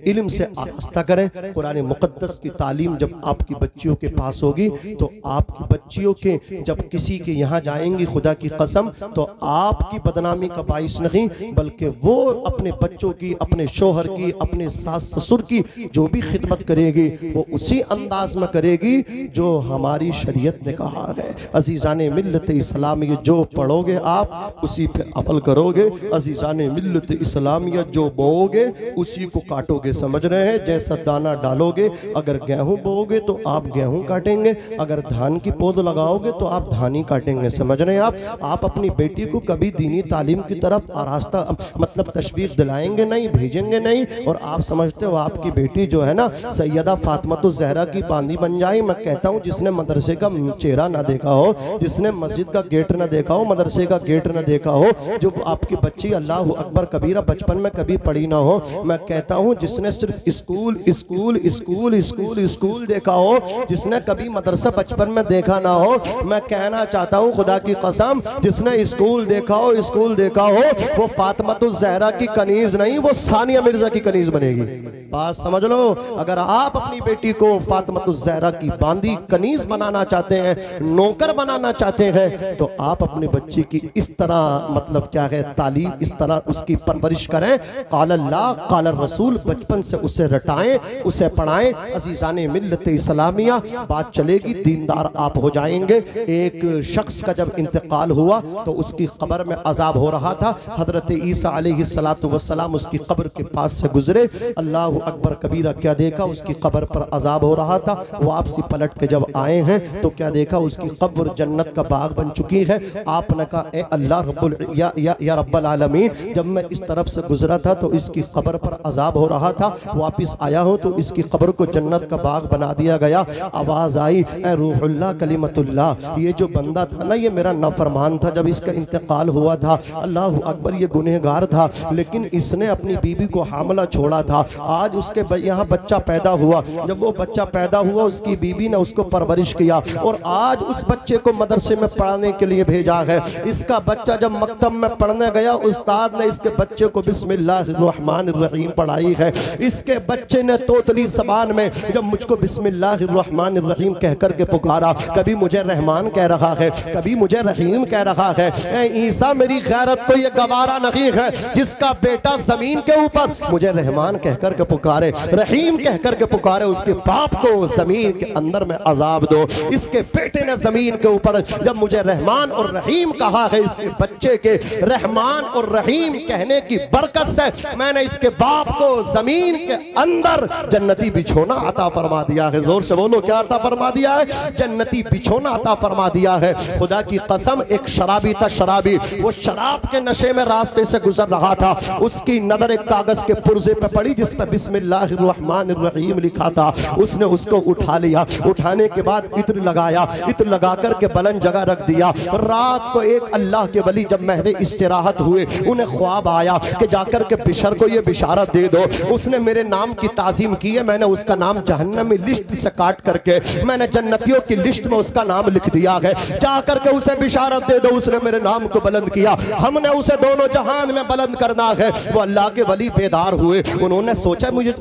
इल्म से आरास्ता करें। कुरान मुक़द्दस की तालीम जब आपकी बच्चियों के पास होगी तो आपकी बच्चियों के जब किसी के यहाँ जाएंगी, खुदा की कसम, तो आपकी बदनामी का बाइस नहीं, बल्कि वो अपने बच्चों की, अपने शोहर की, अपने सास ससुर की जो भी खिदमत करेगी वो उसी अंदाज में करेगी जो हमारी शरीयत ने कहा है। अजीज़ाने मिल्लत इस्लामिया, जो पढ़ोगे आप उसी पे अमल करोगे। अजीज़ाने मिल्लत इस्लामिया, जो बोओगे उसी को काटोगे। समझ रहे हैं? जैसा दाना डालोगे, अगर गेहूं बोओगे तो आप गेहूं काटेंगे, अगर धान की पौध लगाओगे तो आप धान ही काटेंगे। समझ रहे हैं? आप अपनी बेटी को कभी दीनी तालीम की तरफ आरास्ता मतलब तशवीक दिलाएंगे नहीं, भेजेंगे नहीं, और आप समझते हो आपकी बेटी जो है ना सैयदा फातिमा ज़हरा की बांदी बन जाए। मैं कहता हूँ जिसने मदरसे का चेहरा ना देखा हो, जिसने मस्जिद का गेट ना देखा हो, मदरसे का गेट ना देखा हो, जो आपकी बच्ची अल्लाह अकबर कबीरा बचपन में कभी पढ़ी ना हो, मैं कहता हूँ जिसने सिर्फ school school school school school देखा हो, जिसने कभी मदरसा बचपन में देखा ना हो, मैं कहना चाहता हूँ खुदा की कसम, जिसने स्कूल देखा हो, स्कूल देखा हो, वो फातिमातुज़ ज़हरा की कनीज नहीं, वो सानिया मिर्जा की कनीज बनेगी। बात समझ लो। अगर आप अपनी बेटी को फातिमातुज़ ज़हरा की बांदी कनीज बनाना चाहते हैं, नौकर बनाना चाहते हैं, तो आप अपने बच्ची की इस तरह मतलब क्या है तालीम, इस तरह उसकी परवरिश करें। क़ाल अल्लाह क़ाल रसूल, बचपन से उसे रटाएं, उसे पढ़ाएं। अज़ीज़ाने मिल्लत इस्लामिया, बात चलेगी, दीनदार आप हो जाएंगे। एक शख्स का जब इंतकाल हुआ तो उसकी कब्र में अजाब हो रहा था। हजरत ईसा अलैहिस्सलातु वस्सलाम उसकी कब्र के पास से गुजरे, अल्लाह अकबर कबीरा, क्या देखा उसकी कब्र पर अजाब हो रहा था। वापसी पलट के जब आए हैं तो क्या देखा उसकी कब्र जन्नत का बाग बन चुकी है। आपने कहा ए अल्लाह रब्बुल या रब्बुल आलमीन, जब मैं इस तरफ से गुजरा था तो इसकी कब्र पर अजाब हो रहा था, वापस आया हूँ तो इसकी कब्र को जन्नत का बाग बना दिया गया। आवाज आई ए रूहुल्लाह कलिमतुल्लाह, ये जो बंदा था ना ये मेरा नाफरमान था, जब इसका इंतकाल हुआ था अल्लाह अकबर ये गुनहगार था, लेकिन इसने अपनी बीबी को हामला छोड़ा था। आज उसके यहाँ बच्चा पैदा हुआ, जब वो बच्चा पैदा हुआ उसकी बीबी ने उसको परवरिश किया और आज उस बच्चे को मदरसे में पढ़ाने के लिए भेजा है। इसका बच्चा जब मकतब में पढ़ने गया, उस्ताद ने इसके बच्चे को बिस्मिल्लाहिर्रहमानिर्रहीम पढ़ाई है। इसके बच्चे ने तोतली ज़बान में जब मुझको बिस्मिल्लाहिर्रहमानिर्रहीम कह करके पुकारा, कभी मुझे रहमान कह रहा है, कभी मुझे रहीम कह रहा है। ईसा मेरी गैरत को ये गवारा नहीं है जिसका बेटा जमीन के ऊपर मुझे रहमान कह करके पुकारे, रहीम कह करके पुकारे। उसके बाप को जमीन के अंदर में अजाब दो। इसके बेटे ने जमीन के ऊपर जब मुझे रहमान और रहीम कहा है, इसके बच्चे के रहमान और रहीम कहने की बरकत से मैंने इसके बाप को जमीन के अंदर जन्नती बिछोना अता फरमा दिया है। जोर से बोलो, क्या अता फरमा दिया है? जन्नती बिछोना अता फरमा दिया है। खुदा की कसम, एक शराबी था, शराबी, वो शराब के नशे में रास्ते से गुजर रहा था। उसकी नजर एक कागज के पुर्जे पे पड़ी जिस पे बिस्मिल्लाहिर्रहमानिर्रहीम लिखा था। उसने उसको उठा लिया, उठाने के बाद इत्र लगाया, इत्र लगा करके बुलंद जगह रख दिया। रात को एक अल्लाह के वली जब महवे इस्तिराहत हुए, उन्हें ख्वाब आया कि जाकर के बिशर को ये बिशारत दे दो, उसने मेरे नाम की ताज़ीम की है, मैंने उसका नाम जहन्नमी लिस्ट से काट करके मैंने जन्नतियों की लिस्ट में उसका नाम लिख दिया है, जाकर के उसे बिशारत दे दो। उसने मेरे नाम को बुलंद किया, हमने उसे दोनों जहान में बुलंद करना है। वो अल्लाह के वली बेदार हुए, उन्होंने सोचा मुझे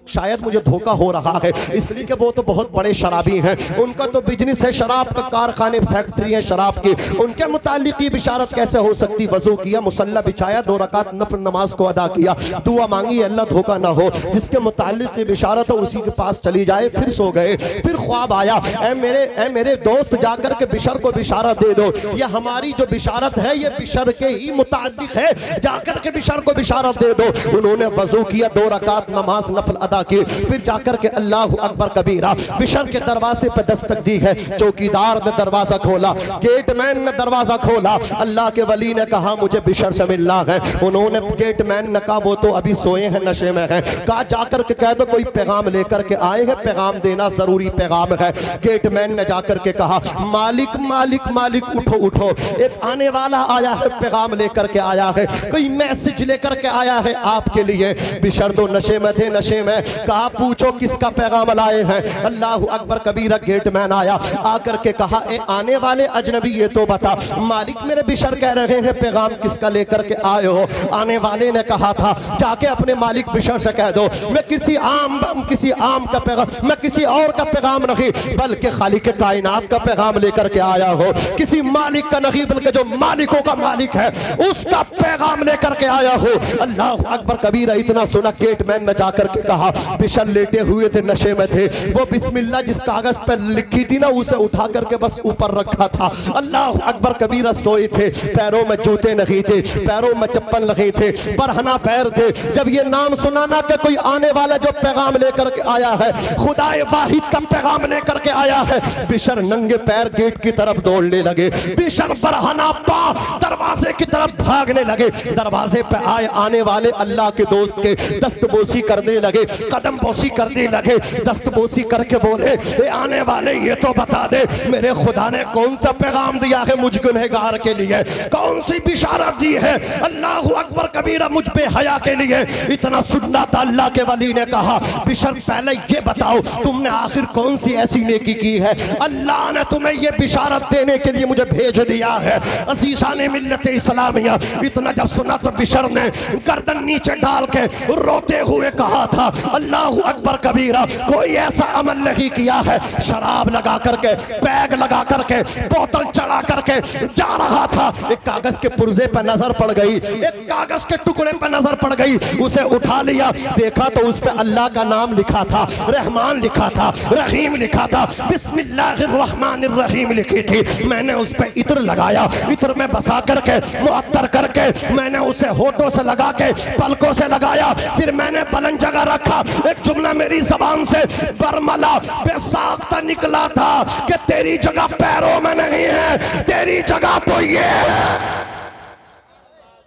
शायद मुझे धोखा हो रहा है, इसलिए कि वो तो बहुत बड़े शराबी हैं, उनका तो बिजनेस है, शराब का कारखाने फैक्ट्री है शराब की, उनके मुतालिक ये बिशारत कैसे हो सकती। वजू किया, मुसल्ला बिछाया, 2 रकात नफल नमाज को अदा किया, दुआ मांगी अल्लाह धोखा ना हो, जिसके मुतालिक ये बिशारत हो उसी के पास चली जाए। फिर सो गए, फिर ख्वाब आया, ऐ मेरे दोस्त जाकर के बिशर को बिशारत दे दो, ये हमारी जो बिशारत है ये बिशर के ही मुतालिक है, जाकर के बिशर को बिशारत दे दो। उन्होंने वजू किया, 2 रकात नमाज नफल अदा की, फिर जाकर के अल्लाह अकबर कबीरा बिशर के दरवाजे पे दस्तक दी है। चौकीदार ने दरवाजा खोला, गेटमैन ने दरवाजा खोला, अल्लाह के वली ने कहा मुझे बिशर से मिलना है। उन्होंने गेटमैन ने कहा वो तो अभी सोए हैं, नशे में है, कहा जाकर के कह दो कोई पैगाम लेकर के आए हैं, पैगाम देना जरूरी पैगाम है। गेटमैन ने जाकर के कहा मालिक मालिक मालिक उठो उठो, एक आने वाला आया है, पैगाम लेकर के आया है, कोई मैसेज लेकर के आया है आपके लिए। बिशर तो नशे में थे, नशे में, कहा पूछो किसका पैगाम लाए हैं। अल्लाह अकबर कबीरा गेटमैन आया, आकर के कहा ए आने वाले अजनबी ये तो बता, मालिक मेरे बिशर कह रहे हैं पैगाम किसका लेकर के आए हो। आने वाले ने कहा था जाके अपने मालिक बिशर से कह दो मैं किसी आम का पैगाम, मैं किसी और का पैगाम नहीं बल्कि खालिक कायनात का पैगाम लेकर के आया हो, किसी मालिक का नहीं बल्कि जो मालिकों का मालिक है उसका पैगाम लेकर के आया हो। अल्लाह अकबर कबीरा इतना सुना, गेटमैन ने जाकर के कहा बिशर लेटे हुए थे, नशे में थे, वो बिस्मिल्लाह जिस कागज पर लिखी थी ना उसे उठा करके बस ऊपर रखा था। अल्लाह अकबर कबीरा सोए थे, पैरों में जूते नहीं थे, पैरों में चप्पल नहीं थे, बरहना पैर थे। जब ये नाम सुना ना कि कोई आने वाला जो पैगाम लेकर के आया है, खुदाए वाहिद का पैगाम लेकर के आया है, बिशर नंगे पैर गेट की तरफ दौड़ने लगे, बिशर बरहना पा दरवाजे की तरफ भागने लगे। दरवाजे पे आए, आने वाले अल्लाह के दोस्त के दस्तबोसी करने लगे, कदम बोसी करने लगे, दस्तबोसी करके बोले ए आने वाले ये तो बता दे मेरे खुदा ने कौन सा पैगाम दिया है मुझ गुनहगार के लिए, कौन सी बिशारत दी है। अल्लाह अकबर कबीरा, मुझ पे हया के लिए इतना सुनना था। अल्लाह के वली ने कहा बिशर पहले ये बताओ तुमने आखिर कौन सी ऐसी नेकी की है, अल्लाह ने तुम्हें ये बिशारत देने के लिए मुझे भेज दिया है। असीसा ने मिल्लत इस्लामिया इतना जब सुना तो बिशर ने गर्दन नीचे डाल के रोते हुए कहा था अल्लाह अकबर कबीरा, कोई ऐसा अमल नहीं किया है। शराब लगा करके, बैग लगा करके, बोतल चढ़ा करके जा रहा था, एक कागज के पुर्जे पर नजर पड़ गई, एक कागज के टुकड़े पर नजर पड़ गई, उसे उठा लिया, देखा तो उस पे अल्लाह का नाम लिखा था, रहमान लिखा था, रहीम लिखा था, बिस्मिल्लाहिर्रहमानिर्रहीम लिखी थी। मैंने उस पे इत्र लगाया, इत्र में बसा करके मुअत्तर करके मैंने उसे होठों से लगा के, पलकों से लगाया, फिर मैंने बुलंद जगह रखा। एक जुमला मेरी जबान से बरमला बेसाख्ता निकला था कि तेरी जगह पैरों में नहीं है, तेरी जगह तो ये है।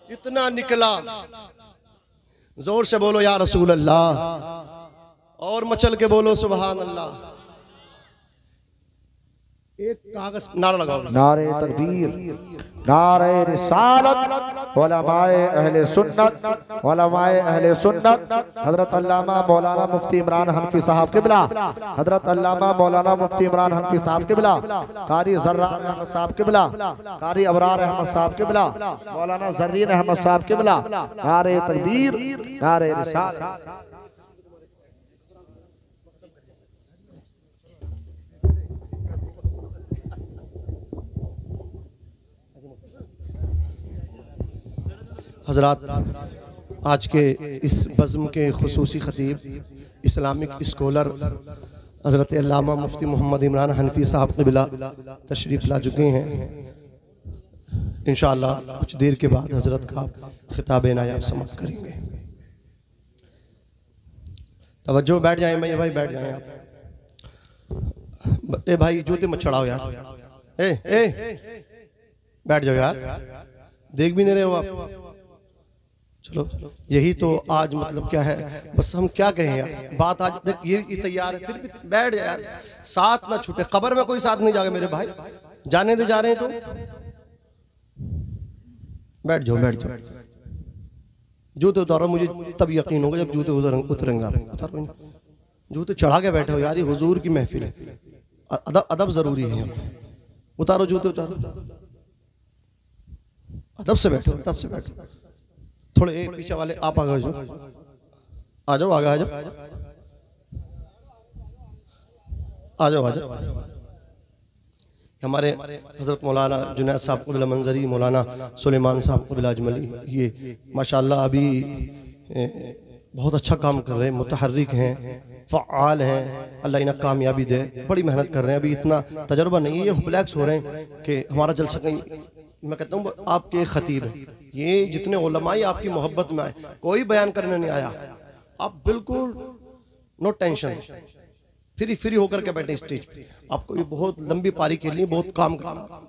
इतना निकला, जोर से बोलो या रसूल अल्लाह, और मचल के बोलो सुभान अल्लाह। एक कागज नारा लगाओ, नारे तकबीर, नारे रिसालत, उलमाए अहले सुन्नत, उलमाए अहले सुन्नत, हजरत अल्लामा मौलाना मुफ्ती इमरान हनफी साहब किबला, हजरत अल्लामा मौलाना मुफ्ती इमरान हनफी साहब किबला, कारी जर्रार अहमद साहब किबला, कारी अबरार अहमद साहब किबला, मौलाना जर्रीन अहमद साहब किबला, नारे तकबीर, नारे रिसालत। हजरात, आज के इस बज़्म के खुसूसी खतीब इस्लामिक स्कॉलर हज़रत अल्लामा मुफ्ती मोहम्मद इमरान हनफी साहब क़िबला तशरीफ़ ला चुके हैं। इंशाअल्लाह कुछ देर के बाद हज़रत का खिताब नायाब समाप्त करेंगे। तवज्जो, बैठ जाएं भाई, भाई बैठ जाएं आप। ए भाई जूते मत चढ़ाओ यार, ए बैठ जाओ यार, देख भी नहीं रहे हो आप। चलो यही तो आज मतलब क्या है, बस हम क्या कहें यार, बात आज देख ये तैयार है, फिर भी बैठ जाए यार, साथ ना छूटे। कब्र में कोई साथ नहीं जाएगा मेरे भाई, जाने दे, जा रहे हैं तो बैठ जाओ, बैठ जाओ। जूते उतारो, मुझे तब यकीन होगा जब जूते उतरेंगे आप। उतारो, जूते चढ़ा के बैठे हो यार, ये हुजूर की महफिल है, अदब जरूरी है। उतारो जूते, उतारो, अदब से बैठो, अदब से बैठो। थोड़े पीछे वाले आप आ जाओ, आ जाओ, आगे आ जाओ, आ जाओ, आ जाओ। हमारे हजरत मौलाना जुनैद साहब क़िबला मंजरी, मौलाना सुलेमान साहब क़िबला अजमली, ये माशाल्लाह अभी बहुत अच्छा काम कर रहे हैं, मुतहर्रिक हैं, फ़आल हैं, अल्लाह इन्हें कामयाबी दे, बड़ी मेहनत कर रहे हैं। अभी इतना तजर्बा नहीं है, ये रिलैक्स हो रहे हैं कि हमारा जलसा कहीं, मैं कहता हूँ आपके खतीब हैं, ये जितने उलमा आपकी मोहब्बत में आए, कोई बयान करने नहीं आया, आप बिल्कुल नो टेंशन, फ्री होकर के बैठे स्टेज पे। आपको ये बहुत लंबी पारी के लिए बहुत काम करना।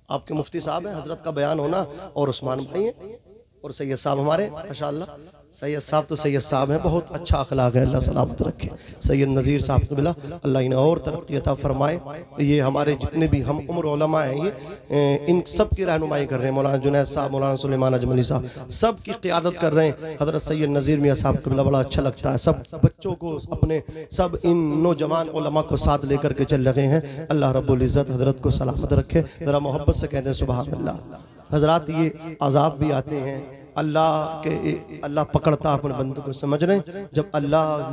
आपके मुफ्ती साहब हैं, हजरत का बयान होना, और उस्मान भाई हैं, और सैयद साहब हमारे माशाअल्लाह, सैयद साहब तो सैयद साहब हैं, बहुत अच्छा अखलाक है, अल्लाह सलामत रखे। सैयद नज़ीर साहब क़िबला, अल्लाह इन्हें और तरक्की अता फरमाए। ये हमारे जितने भी हम उम्र उलमा हैं, ये इन सब की रहनुमाई कर रहे हैं। मौलाना जुनैद साहब, मौलाना सुलेमान अजमली साहब, सब की क़ियादत कर रहे हैं। हज़रत सैयद नज़ीर मियाँ साहब क़िबला, बड़ा अच्छा लगता है, सब बच्चों को अपने, सब इन नौजवान उलमा को साथ लेकर के चल रहे हैं। अल्लाह रब्बुल इज़्ज़त हज़रत को सलामत रखे। ज़रा मोहब्बत से कहते हैं सुभान अल्लाह। हज़रात, ये अज़ाब भी आते हैं, अल्लाह पकड़ता अपने बंदों को, समझ रहे हैं। जब अल्लाह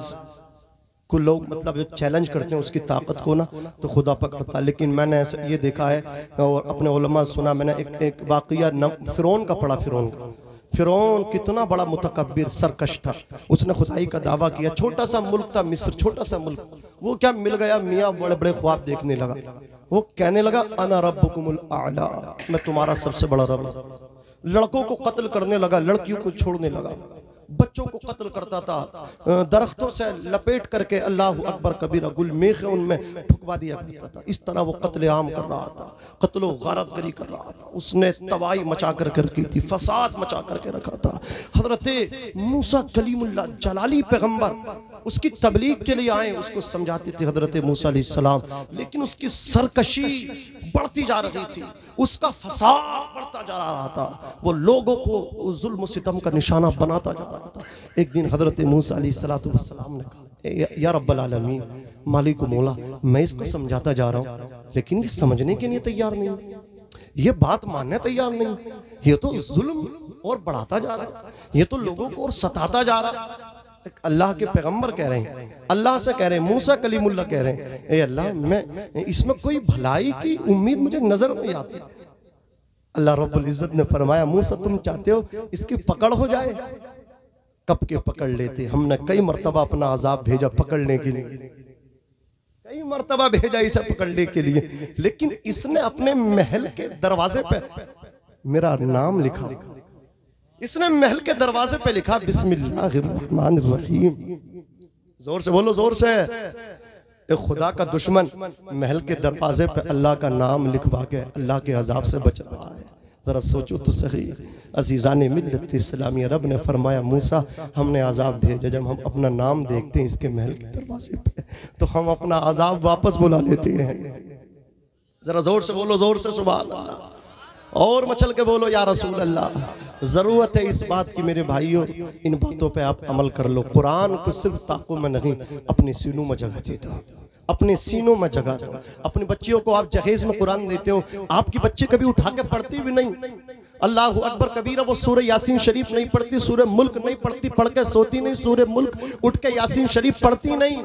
को लोग मतलब जो चैलेंज करते हैं उसकी ताकत को ना, तो खुदा पकड़ता। लेकिन मैंने ऐसा ये देखा है और अपने उलमा सुना, मैंने एक वाक़या फ़िरौन का पढ़ा। फ़िरौन कितना बड़ा मुतकब्बिर सरकश था, उसने खुदाई का दावा किया। छोटा सा मुल्क था मिस्र, छोटा सा मुल्क, वो क्या मिल गया, मियाँ बड़े बड़े ख्वाब देखने लगा। वो कहने लगा अना रब्बुकुमुल आला, मैं तुम्हारा सबसे बड़ा रब। लड़कों को कत्ल करने लगा, लड़कियों को छोड़ने लगा। बच्चों को कत्ल करता था, दरख्तों से लपेट करके अल्लाह अकबर कबीरा गुल मेख उनमें ठुकवा दिया करता था। इस तरह वो कत्ले आम कर रहा था, कत्लो गारतगरी कर रहा था। उसने तबाही मचा कर की थी, फसाद मचा करके रखा था। हजरत मूसा कलीमुल्लाह जलाली पैगंबर उसकी तबलीग के लिए आए, उसको समझाते थे हजरत मूसा अलैहिस्सलाम, लेकिन उसकी सरकशी बढ़ती जा रही थी, उसका फसाद बढ़ता जा रहा था, वो लोगों को जुल्म सितम का निशाना बनाता जा रहा था। एक दिन हजरत मूसा अलैहिस्सलाम ने कहा, या रब्बल आलमीन, मालिक मौला, मैं इसको समझाता जा रहा हूँ लेकिन ये समझने के लिए तैयार नहीं, ये बात मानने तैयार नहीं, ये तो जुल्म और बढ़ाता जा रहा है, ये तो लोगों को और सताता जा रहा है। अल्लाह के पैगंबर कह रहे हैं, अल्लाह से कह रहे हैं, मूसा कलीमुल्लाह कह रहे हैं, ए अल्लाह, मैं इसमें कोई भलाई की उम्मीद मुझे नजर नहीं आती। अल्लाह रब्बुल इज्जत ने फरमाया, मूसा तुम चाहते हो इसकी पकड़ हो जाए? कब के पकड़ लेते, हमने कई मर्तबा अपना अजाब भेजा पकड़ने के लिए, कई मर्तबा भेजा इसे पकड़ने के लिए, लेकिन इसने अपने महल के दरवाजे पे मेरा नाम लिखा, इसने महल के दरवाजे पे लिखा बिस्मिल्लाहिर्रहमानिर्रहीम। जोर से बोलो, जोर से। एक खुदा का दुश्मन महल के दरवाजे पे अल्लाह का नाम लिखवा के अल्लाह के अजाब से बच रहा है। जरा सोचो तो सही। अजीज़ाने मिल्लत इस्लामिया, रब ने फरमाया, मूसा हमने अजाब भेजा, जब हम अपना नाम देखते हैं इसके महल के दरवाजे पे तो हम अपना अजाब वापस बुला लेते हैं। जरा जोर से बोलो, जोर से सुभान अल्लाह, और मचल के बोलो या रसूल अल्लाह। जरूरत है इस बात की मेरे भाइयों, इन बातों पे आप अमल कर लो। कुरान को सिर्फ ताकों में नहीं, अपने सीनों में जगह दे दो, अपने सीनों में जगह दो। अपनी बच्चियों को आप जहेज में कुरान देते हो, आपकी बच्ची कभी उठा के पढ़ती भी नहीं, अल्लाह अकबर कबीरा, वो सूरह यासीन शरीफ नहीं पढ़ती, सूरह मुल्क नहीं पढ़ती, पढ़ के सोती नहीं, सूरह मुल्क उठ के यासीन शरीफ पढ़ती नहीं,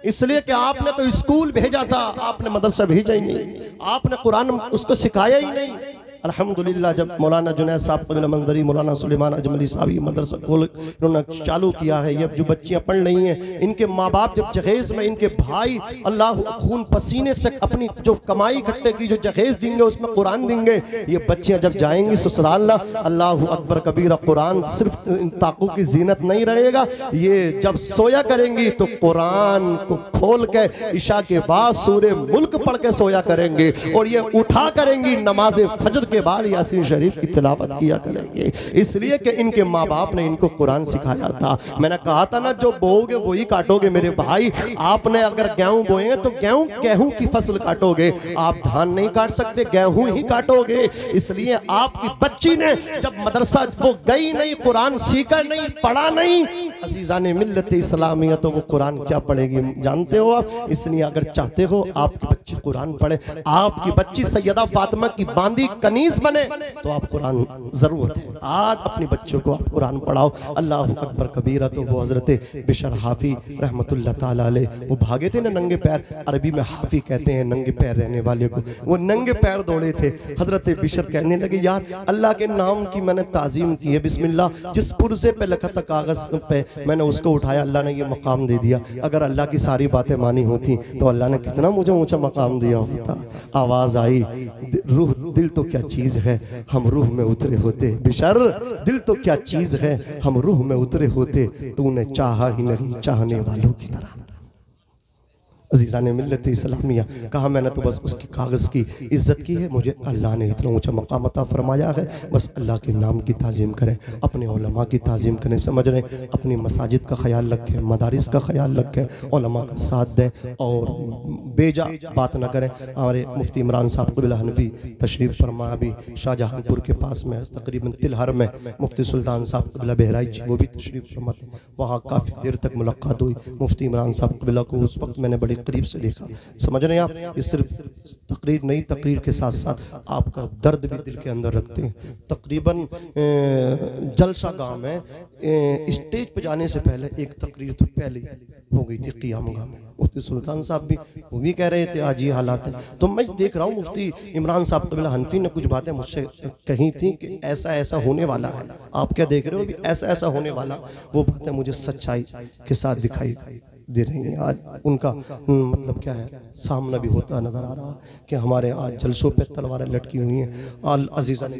इसलिए कि आपने तो स्कूल भेजा था, आपने मदरसा भेजा ही नहीं, आपने कुरान उसको सिखाया ही नहीं। अल्हम्दुलिल्लाह, जब मौलाना जुनैद साहब क़बीला मंजरी, मौलाना सुलेमान अजमली साहब ये मदरसा खोल इन्होंने चालू किया है, ये जो बच्चियां पढ़ रही हैं, इनके माँ बाप जब जहेज में, इनके भाई अल्लाह खून पसीने से अपनी जो कमाई इकट्ठे की जो जहेज देंगे उसमें कुरान देंगे, ये बच्चियां जब जाएंगी ससुराल, अल्लाह अकबर कबीरा, कुरान सिर्फ इन ताकों की जीनत नहीं रहेगा, ये जब सोया करेंगी तो कुरान को खोल के ईशा के बाद सूरह मुल्क पढ़ के सोया करेंगे, और ये उठा करेंगी नमाज फजर के बाद यासीन शरीफ की तिलावत किया करेंगे, इसलिए कि इनके माँ बाप ने इनको कुरान सिखाया था। मैंने कहा था ना, जो बोओगे वही काटोगे मेरे भाई। आपने अगर गेहूं बोए तो गेहूं की फसल काटोगे, आप धान नहीं काट सकते, गेहूं ही काटोगे। इसलिए आपकी बच्ची ने जब मदरसा वो गई नहीं, कुरान सीखा नहीं, पढ़ा नहीं, अजीज़ाने मिल्लत इस्लामिया, तो वो कुरान क्या पढ़ेगी जानते हो आप। इसलिए अगर चाहते हो आपकी बच्ची कुरान पढ़े, आपकी बच्ची सैयदा फातिमा की बांदी कनीज बने, तो आप कुरान जरूरत है, आज अपनी बच्चों को आप कुरान पढ़ाओ। अल्लाह अकबर कबीरा। तो वो हजरत बिशर हाफी रहमतुल्लाह ताला अलैह, वो भागे थे ना नंगे पैर, अरबी में हाफी कहते हैं नंगे पैर रहने वाले को, वो नंगे पैर दौड़े थे। हजरत बिशर कहने लगे, यार अल्लाह के नाम की मैंने ताजीम की है, बिस्मिल्लाह, जिस पुरजे पे लिखा था कागज पे मैंने उसको उठाया, अल्लाह ने ये मकाम दे दिया। अगर अल्लाह की सारी बातें मानी होती तो अल्लाह ने कितना मुझे ऊंचा मकाम दिया होता। आवाज आई, रूह दिल तो क्या चीज है, हम रूह में उतरे होते, बिशर दिल तो क्या चीज है, हम रूह में उतरे होते, तूने चाहा ही नहीं चाहने वालों की तरह। अजीज़ाने मिल्लत इस्लामिया, कहा मैंने तो बस उसकी कागज़ की इज्जत की है, मुझे अल्लाह ने इतना ऊंचा मकाम अता फरमाया है, बस अल्लाह के नाम की ताज़ीम करें, अपने उलमा की ताज़ीम करें, समझ रहे, अपनी मसाजिद का ख्याल रखें, मदारिस का ख्याल रखें, उलमा का साथ दें और बेजा बात न करें। हमारे मुफ्ती इमरान साहब क़िबला हनफी तशरीफ़ फरमा, अभी शाहजहांपुर के पास में तकरीबन तिलहर में मुफ्ती सुल्तान साहब क़िबला बहराइच वो भी तशरीफ़ फरमाते, वहाँ काफ़ी देर तक मुलाकात हुई। मुफ्ती इमरान साहब क़िबला को उस वक्त मैंने बड़ी करीब से देखा। समझ रहे हैं आप, ये सिर्फ तकरीर नहीं, तकरीर के साथ साथ आपका दर्द भी दिल के अंदर रखते हैं। तकरीबन जलसा गांव में स्टेज पे जाने से पहले एक तकरीर तो पहले हो गई थी क़ियाम गांव में। मुफ्ती सुल्तान साहब भी वो भी कह रहे थे आज ये हालात है। तो मैं देख रहा हूँ मुफ्ती इमरान साहब क़िबला हनफी ने कुछ बातें मुझसे कही थी कि ऐसा ऐसा होने वाला है, आप क्या देख रहे हो, भी ऐसा ऐसा होने वाला। वो बातें मुझे सच्चाई के साथ दिखाई दे रही हैं। आज उनका मतलब क्या है, सामना भी होता नजर आ रहा कि हमारे आज जलसों पे तलवारें लटकी हुई हैं। अल अजीज़ा ने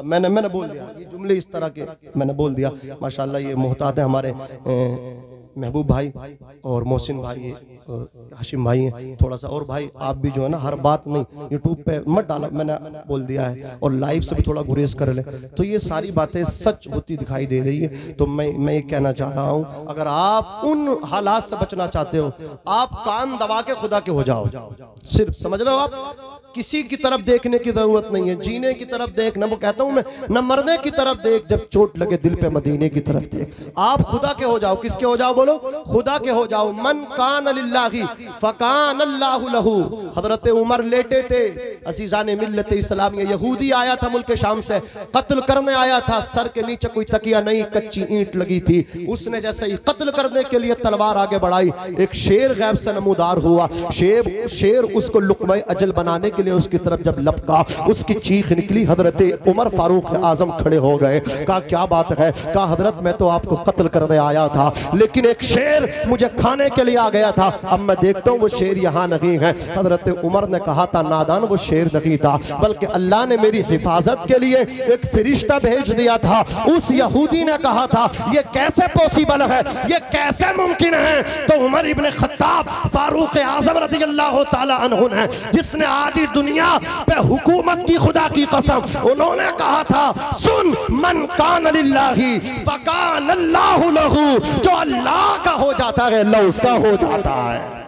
मैंने बोल दिया, ये जुमले इस तरह के मैंने बोल दिया। माशाल्लाह ये मोहतात है हमारे महबूब भाई और मोहसिन भाई, हाशिम भाई हैं। थोड़ा सा और भाई आप भी जो है ना हर बात नहीं यूट्यूब पे मत डाला, मैंने बोल दिया है, और लाइव से भी थोड़ा गुरेज कर ले। तो ये सारी बातें सच होती दिखाई दे रही है। तो मैं ये कहना चाह रहा हूँ, अगर आप उन हालात से बचना चाहते हो, आप कान दबा के खुदा के हो जाओ। सिर्फ समझ लो, आप किसी की तरफ देखने की जरूरत नहीं है, जीने की तरफ देख, ना वो कहता हूं मैं, न मरने की तरफ देख, जब चोट लगे दिल पे मदीने की तरफ देख। आप खुदा के हो जाओ। किसके हो जाओ बोलो? खुदा के हो जाओ। मन कान लिल्लाही फकान अल्लाहु लहू। हजरत उमर लेटे थे, अजीजान मिल्लत इस्लामिया, यहूदी आया था मुल्क शाम से, कत्ल करने आया था, सर के नीचे कोई तकिया नहीं, कच्ची ईंट लगी थी। उसने जैसे ही कत्ल करने के लिए तलवार आगे बढ़ाई, एक शेर गैब से नमूदार हुआ। शेर उसको लुक़्मा अजल बनाने के लिए उसकी तरफ जब लपका, उसकी चीख निकली। हजरत उमर फारूक आजम खड़े हो गए, कहा क्या बात है? कहा हजरत मैं तो आपको कत्ल करने आया था, लेकिन एक शेर मुझे खाने के लिए आ गया था, अब मैं देखता हूं वो शेर यहां नहीं है। हजरत उमर ने कहा था नादान, वो शेर नहीं था, बल्कि अल्लाह ने मेरी हिफाजत के लिए एक फरिश्ता भेज दिया था। उस यहूदी ने कहा था ये कैसे पॉसिबल है, ये कैसे मुमकिन है? तो उमर इब्न खत्ताब फारूक आजम रज़ियल्लाहु ताला अन्हु ने, जिसने आदि दुनिया पे हुकूमत की, खुदा की कसम, उन्होंने कहा था सुन, मन कान लिल्लाही फकान अल्लाहु लहू। जो अल्लाह का हो जाता है अल्लाह उसका हो जाता है।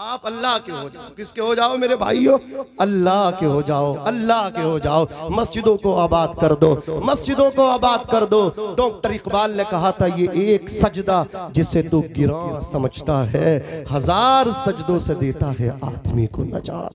आप अल्लाह के हो जाओ। किसके हो जाओ मेरे भाइयों? अल्लाह के हो जाओ, अल्लाह के हो जाओ। मस्जिदों को आबाद कर दो, मस्जिदों को आबाद कर दो। डॉक्टर इकबाल ने कहा था ये एक सजदा जिसे तू गिरां समझता है, हजार सजदों से देता है आदमी को नजात।